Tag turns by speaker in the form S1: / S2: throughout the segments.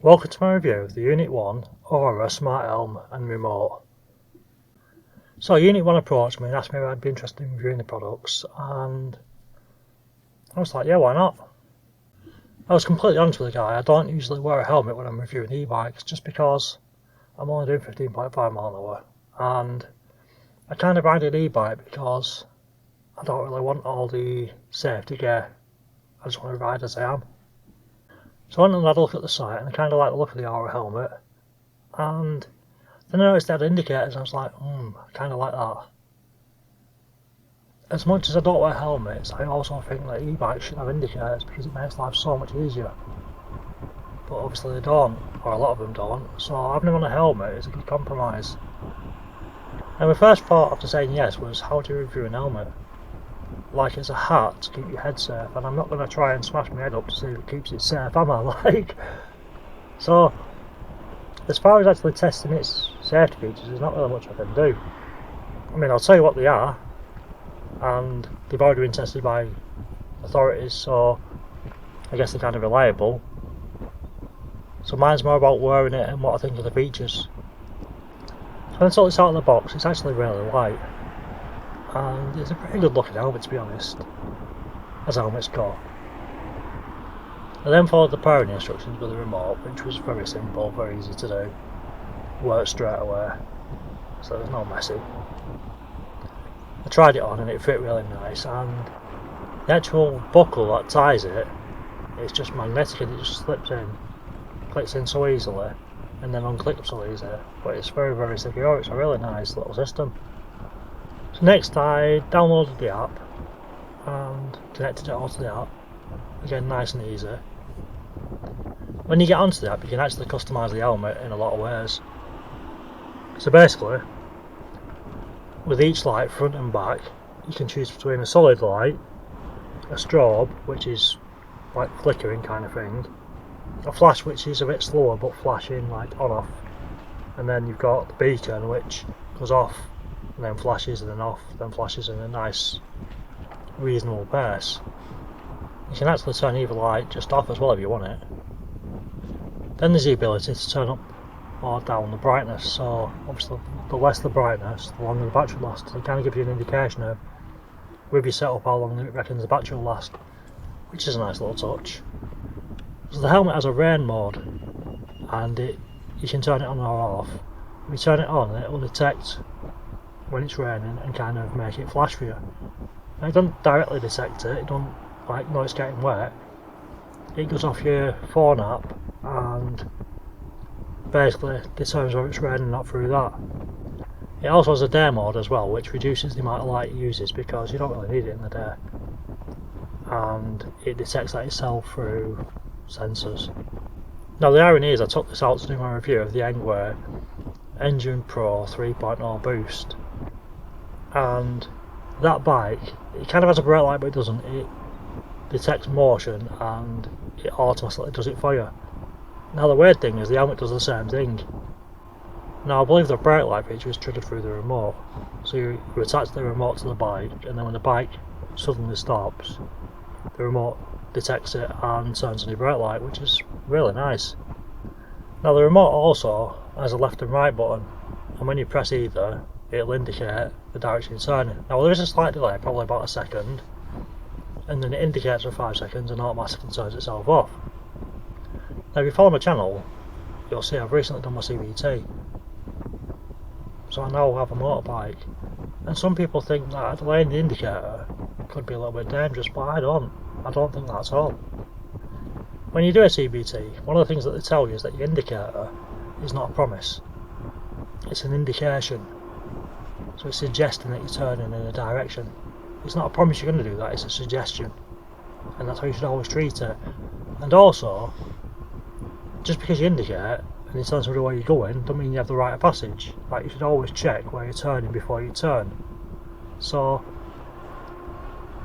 S1: Welcome to my review of the Unit 1 Aura Smart Helm and Remote. So Unit 1 approached me and asked me if I'd be interested in reviewing the products, and I was like, yeah, why not? I was completely honest with the guy. I don't usually wear a helmet when I'm reviewing e-bikes just because I'm only doing 15.5 miles an hour, and I kind of ride an e-bike because I don't really want all the safety gear. I just want to ride as I am. So I went and had a look at the site, and I kind of like the look of the Aura helmet, and then I noticed they had indicators and I was like, I kind of like that. As much as I don't wear helmets, I also think that e-bikes should have indicators because it makes life so much easier. But obviously they don't, or a lot of them don't, so having them on a helmet is a good compromise. And my first thought after saying yes was, how do you review an helmet? Like it's a hat to keep your head safe, and I'm not going to try and smash my head up to see if it keeps it safe, am I? So, as far as actually testing its safety features, there's not really much I can do. I mean, I'll tell you what they are, and they've already been tested by authorities, so I guess they're kind of reliable. So mine's more about wearing it and what I think of the features. So when I took this out of the box, it's actually really light, and it's a pretty good looking helmet, to be honest, as helmets go. I then followed the powering instructions with the remote, which was very simple, very easy to do, worked straight away, so there's no messing. I tried it on and it fit really nice, and the actual buckle that ties it, it's just magnetic and it just slips in, clicks in so easily, and then unclicks so easily, but it's very, very secure. It's a really nice little system. So next I downloaded the app and connected it onto the app, again nice and easy. When you get onto the app, you can actually customise the helmet in a lot of ways. So basically, with each light, front and back, you can choose between a solid light, a strobe, which is like flickering kind of thing, a flash which is a bit slower but flashing like on off, and then you've got the beacon which goes off and then flashes and then off, then flashes in a nice reasonable pace. You can actually turn either light just off as well if you want it. Then there's the ability to turn up or down the brightness, so obviously the less the brightness, the longer the battery lasts. It kind of gives you an indication of, with your setup, how long it reckons the battery will last, which is a nice little touch. So the helmet has a rain mode, and you can turn it on or off. If you turn it on, it will detect when it's raining and kind of make it flash for you. Now, it doesn't directly detect it, it doesn't like know it's getting wet. It goes off your phone app and basically determines whether it's raining or not through that. It also has a day mode as well, which reduces the amount of light it uses because you don't really need it in the day, and it detects that itself through sensors. Now the irony is I took this out to do my review of the Engway Engine Pro 3.0 Boost, and that bike, it kind of has a brake light but it doesn't. It detects motion and it automatically does it for you. Now the weird thing is the helmet does the same thing. Now I believe the brake light feature is triggered through the remote, so you attach the remote to the bike, and then when the bike suddenly stops, the remote detects it and turns on your brake light, which is really nice. Now the remote also has a left and right button, and when you press either, it'll indicate the direction you're turning. Now there is a slight delay, probably about a second, and then it indicates for 5 seconds and automatically turns itself off. Now if you follow my channel, you'll see I've recently done my CVT, so I now have a motorbike, and some people think that delaying the indicator could be a little bit dangerous, but I don't think that at all. When you do a CVT, one of the things that they tell you is that your indicator is not a promise, it's an indication, so it's suggesting that you're turning in a direction. It's not a promise you're going to do that, it's a suggestion, and that's how you should always treat it. And also, just because you indicate and you tell somebody where you're going, doesn't mean you have the right of passage. Like, you should always check where you're turning before you turn. So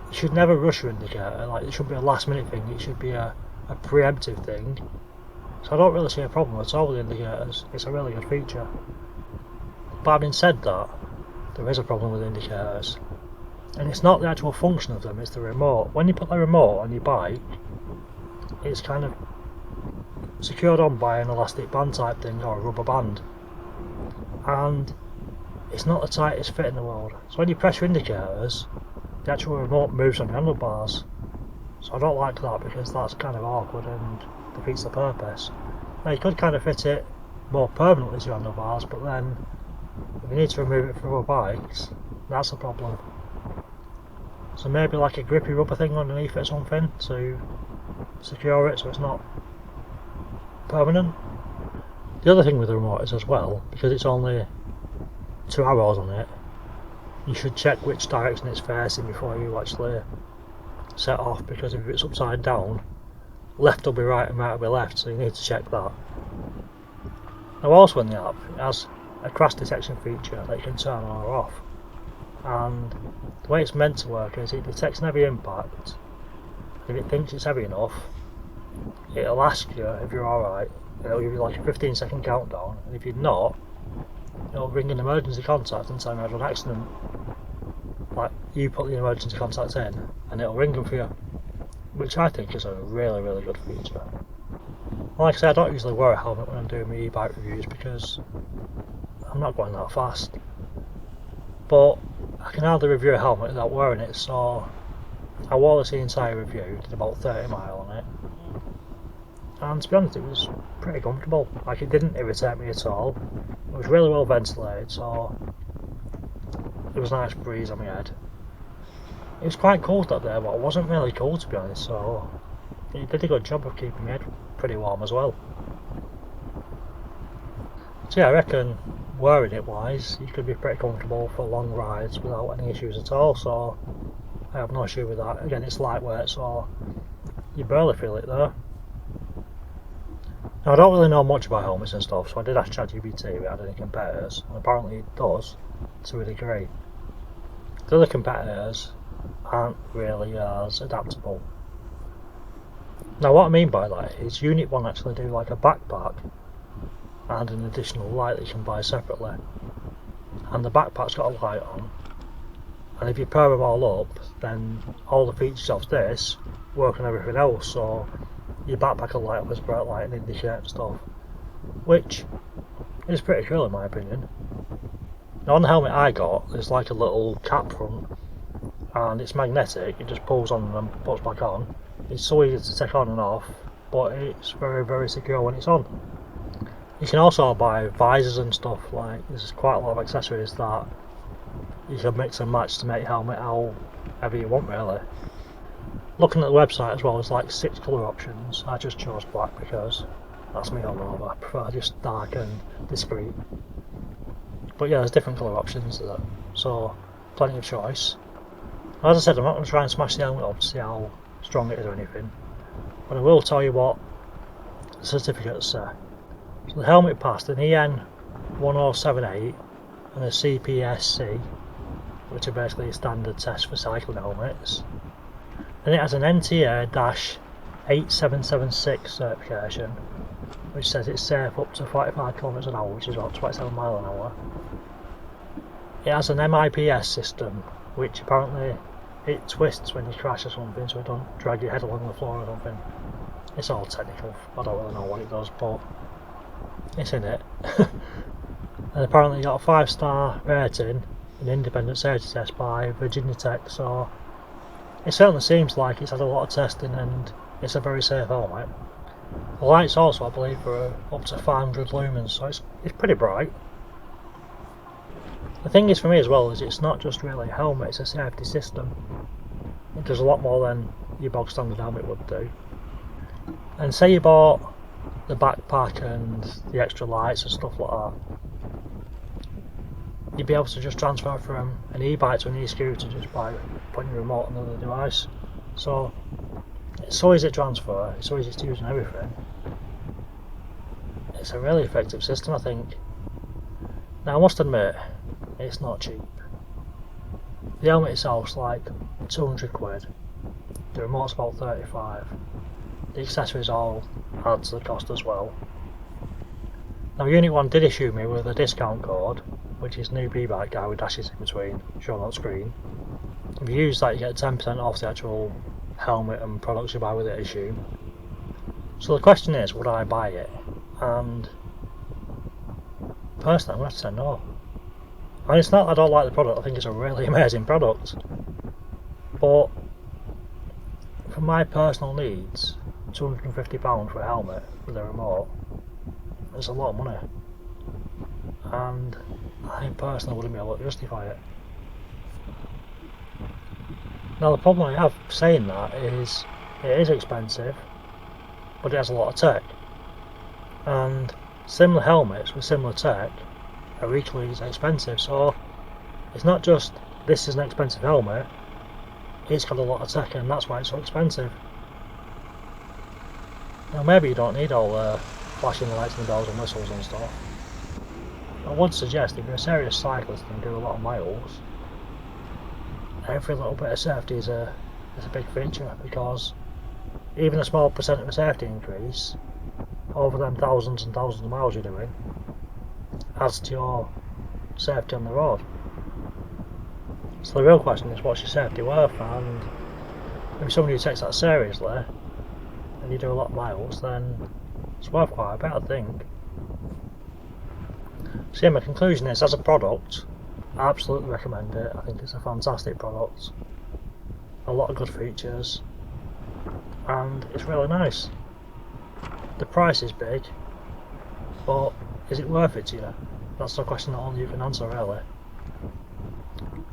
S1: you should never rush your indicator. Like, it shouldn't be a last minute thing, it should be a preemptive thing. So I don't really see a problem at all with indicators. It's a really good feature. But having said that, there is a problem with indicators, and it's not the actual function of them, it's the remote. When you put the remote on your bike, it's kind of secured on by an elastic band type thing or a rubber band, and it's not the tightest fit in the world. So when you press your indicators, the actual remote moves on your handlebars. So I don't like that because that's kind of awkward and defeats the purpose. Now you could kind of fit it more permanently to your handlebars, but then if you need to remove it for other bikes, that's a problem. So maybe like a grippy rubber thing underneath it or something to secure it so it's not permanent. The other thing with the remote is as well, because it's only 2 arrows on it, you should check which direction it's facing before you actually set off, because if it's upside down, left will be right and right will be left, so you need to check that. Now also in the app, it has a crash detection feature that you can turn on or off, and the way it's meant to work is it detects an heavy impact. If it thinks it's heavy enough, it'll ask you if you're alright, it'll give you like a 15-second countdown, and if you're not, it'll ring an emergency contact and tell you you had an accident. Like, you put the emergency contact in and it'll ring them for you, which I think is a really, really good feature. Like I said, I don't usually wear a helmet when I'm doing my e-bike reviews because I'm not going that fast, but I can hardly review a helmet without wearing it, so I wore this the entire review, did about 30 mile on it, and to be honest it was pretty comfortable. Like, it didn't irritate me at all, it was really well ventilated, so there was a nice breeze on my head. It was quite cold that day, but it wasn't really cold to be honest, so it did a good job of keeping my head pretty warm as well. So yeah, I reckon wearing it wise, you could be pretty comfortable for long rides without any issues at all, so I have no issue with that. Again, it's lightweight, so you barely feel it there. Now I don't really know much about helmets and stuff, so I did ask ChatGPT if it had any competitors, and apparently it does, to a degree. The other competitors aren't really as adaptable. Now what I mean by that is Unit 1 actually do like a backpack and an additional light that you can buy separately, and the backpack's got a light on, and if you pair them all up then all the features of this work on everything else, so your backpack will light up as bright light and indicate and stuff, which is pretty cool in my opinion. Now on the helmet I got, there's like a little cap front and it's magnetic, it just pulls on and puts back on. It's so easy to take on and off, but it's very, very secure when it's on. You can also buy visors and stuff, like there's quite a lot of accessories that you can mix and match to make your helmet however you want really. Looking at the website as well, there's like 6 colour options. I just chose black because that's me all over. I prefer just dark and discreet. But yeah, there's different colour options there, so plenty of choice. As I said, I'm not going to try and smash the helmet up to see how strong it is or anything, but I will tell you what the certificates say. So the helmet passed an EN 1078 and a CPSC, which are basically a standard test for cycling helmets. And it has an NTA-8776 certification, which says it's safe up to 45 km an hour, which is about 27 miles an hour. It has an MIPS system, which apparently it twists when you crash or something, so it don't drag your head along the floor or something. It's all technical, I don't really know what it does, but it's in it. And apparently it got a 5-star rating, an independent safety test by Virginia Tech, so it certainly seems like it's had a lot of testing and it's a very safe helmet. The lights also, I believe, are up to 500 lumens, so it's pretty bright. The thing is for me as well is it's not just really a helmet, it's a safety system. It does a lot more than your bog standard helmet would do. And say you bought the backpack and the extra lights and stuff like that, you'd be able to just transfer from an e-bike to an e-scooter just by putting your remote on another device. So it's so easy to transfer, it's so easy to use and everything. It's a really effective system, I think. Now I must admit, it's not cheap. The helmet itself's like 200 quid, the remote's about 35, the accessories all add to the cost as well. Now Unit 1 did issue me with a discount code, which is noob-ebike-guy with dashes in between, shown on screen. If you use that you get 10% off the actual helmet and products you buy with it, I assume. So the question is, would I buy it? And personally, I'm going to have to say no. And it's not that I don't like the product, I think it's a really amazing product. But for my personal needs, £250 for a helmet with a remote is a lot of money. And I personally wouldn't be able to justify it. Now the problem I have saying that is, it is expensive, but it has a lot of tech. And similar helmets with similar tech are equally as expensive, so it's not just this is an expensive helmet, it's got a lot of tech and that's why it's so expensive. Now maybe you don't need all the flashing lights and bells and whistles and stuff. I would suggest if you're a serious cyclist and do a lot of miles, every little bit of safety is a big feature, because even a small percent of a safety increase over them thousands and thousands of miles you're doing adds to your safety on the road. So the real question is, what's your safety worth? And if somebody who takes that seriously and you do a lot of miles, then it's worth quite a bit, I think. So yeah, my conclusion is, as a product, I absolutely recommend it. I think it's a fantastic product, a lot of good features, and it's really nice. The price is big, but is it worth it to you? That's the question that only you can answer, really.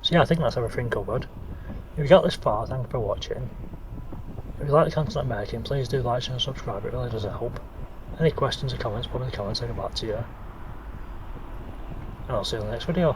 S1: So yeah, I think that's everything covered. If you got this far, thank you for watching. If you like the content I'm making, please do like, share and subscribe, it really does help. Any questions or comments, put in the comments, I'll get back to you. And I'll see you in the next video.